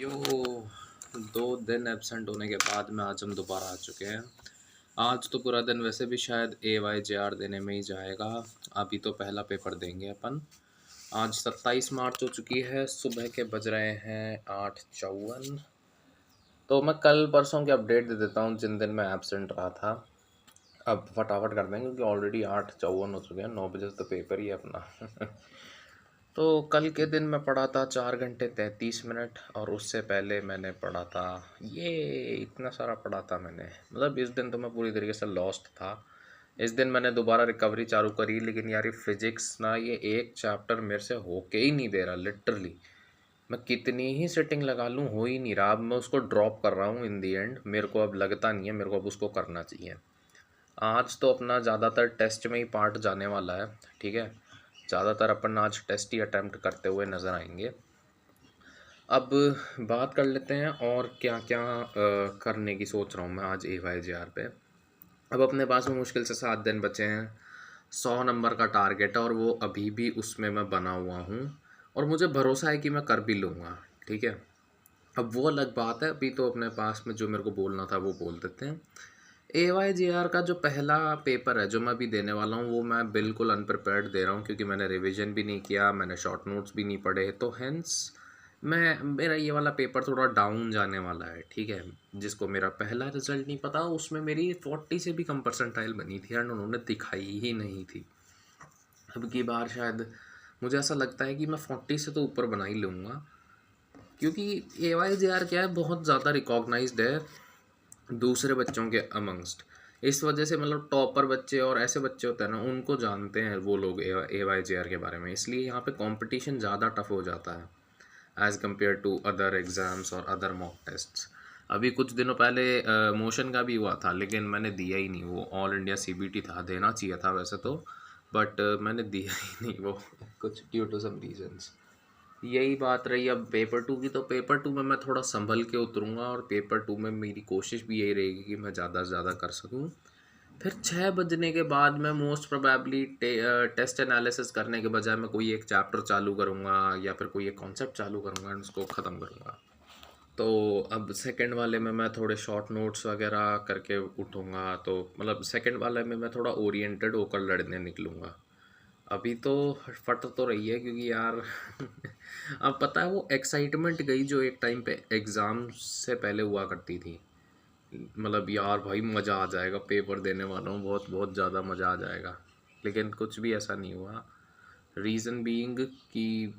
यो 2 दिन एब्सेंट होने के बाद में आज हम दोबारा आ चुके हैं। आज तो पूरा दिन वैसे भी शायद AYJR देने में ही जाएगा। अभी तो पहला पेपर देंगे अपन। आज 27 मार्च हो चुकी है, सुबह के बज रहे हैं 8:54। तो मैं कल परसों की अपडेट दे देता हूँ जिन दिन मैं एब्सेंट रहा था। अब फटाफट कर देंगे क्योंकि ऑलरेडी 8:54 हो चुके हैं, 9 बजे से तो पेपर ही है अपना। तो कल के दिन मैं पढ़ा था 4 घंटे 33 मिनट, और उससे पहले मैंने पढ़ा था ये इतना सारा पढ़ा था मैंने। मतलब इस दिन तो मैं पूरी तरीके से लॉस्ट था। इस दिन मैंने दोबारा रिकवरी चालू करी, लेकिन यार ये फिजिक्स ना, ये एक चैप्टर मेरे से होके ही नहीं दे रहा लिटरली। मैं कितनी ही सेटिंग लगा लूँ हो ही नहीं रहा। अब मैं उसको ड्रॉप कर रहा हूँ इन दी एंड। मेरे को अब लगता नहीं है मेरे को अब उसको करना चाहिए। आज तो अपना ज़्यादातर टेस्ट में ही पार्ट जाने वाला है, ठीक है। ज़्यादातर अपन आज टेस्ट ही अटैम्प्ट करते हुए नज़र आएंगे। अब बात कर लेते हैं और क्या क्या करने की सोच रहा हूँ मैं आज AYJR पे। अब अपने पास में मुश्किल से 7 दिन बचे हैं। 100 नंबर का टारगेट है और वो अभी भी उसमें मैं बना हुआ हूँ, और मुझे भरोसा है कि मैं कर भी लूँगा, ठीक है। अब वो अलग बात है, अभी तो अपने पास में जो मेरे को बोलना था वो बोल देते हैं। AYJR का जो पहला पेपर है जो मैं अभी देने वाला हूँ, वो मैं बिल्कुल अनप्रिपेयर्ड दे रहा हूँ क्योंकि मैंने रिवीजन भी नहीं किया, मैंने शॉर्ट नोट्स भी नहीं पढ़े। तो हेंस मेरा ये वाला पेपर थोड़ा डाउन जाने वाला है, ठीक है। जिसको मेरा पहला रिजल्ट नहीं पता, उसमें मेरी 40 से भी कम परसेंटाइल बनी थी एंड उन्होंने दिखाई ही नहीं थी। अब की बार शायद मुझे ऐसा लगता है कि मैं 40 से तो ऊपर बना ही लूँगा, क्योंकि AYJR क्या है, बहुत ज़्यादा रिकॉग्नाइज्ड है दूसरे बच्चों के अमंगस्ट। इस वजह से मतलब टॉपर बच्चे और ऐसे बच्चे होते हैं ना, उनको जानते हैं वो लोग AYJR के बारे में, इसलिए यहाँ पे कंपटीशन ज़्यादा टफ हो जाता है as compare to other exams और अदर मॉक टेस्ट्स। अभी कुछ दिनों पहले मोशन का भी हुआ था, लेकिन मैंने दिया ही नहीं। वो ऑल इंडिया CBT था, देना चाहिए था वैसे तो, बट मैंने दिया ही नहीं वो कुछ ड्यू टू सम रीजंस। यही बात रही अब पेपर 2 की। तो पेपर 2 में मैं थोड़ा संभल के उतरूँगा, और पेपर 2 में मेरी कोशिश भी यही रहेगी कि मैं ज़्यादा से ज़्यादा कर सकूँ। फिर 6 बजने के बाद मैं मोस्ट प्रोबेबली टेस्ट एनालिसिस करने के बजाय मैं कोई एक चैप्टर चालू करूँगा या फिर कोई एक कॉन्सेप्ट चालू करूँगा एंड उसको ख़त्म करूँगा। तो अब सेकंड वाले में मैं थोड़े शॉर्ट नोट्स वगैरह करके उठूँगा, तो मतलब सेकंड वाले में मैं थोड़ा ओरिएंटेड होकर लड़ने निकलूँगा। अभी तो फट तो रही है क्योंकि यार अब पता है वो एक्साइटमेंट गई जो एक टाइम पे एग्ज़ाम से पहले हुआ करती थी। मतलब यार भाई मज़ा आ जाएगा, पेपर देने वाला हूँ, बहुत बहुत ज़्यादा मज़ा आ जाएगा। लेकिन कुछ भी ऐसा नहीं हुआ। रीज़न बीइंग कि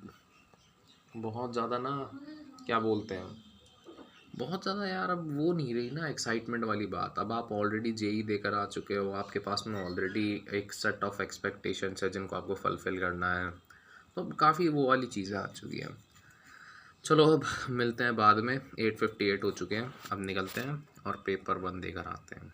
बहुत ज़्यादा ना, क्या बोलते हैं, बहुत ज़्यादा यार अब वो नहीं रही ना एक्साइटमेंट वाली बात। अब आप ऑलरेडी JEE देकर आ चुके हो, आपके पास में ऑलरेडी एक सेट ऑफ एक्सपेक्टेशंस है जिनको आपको फुलफ़िल करना है। तो काफ़ी वो वाली चीज़ें आ चुकी हैं। चलो अब मिलते हैं बाद में। 8:58 हो चुके हैं, अब निकलते हैं और पेपर 1 देकर आते हैं।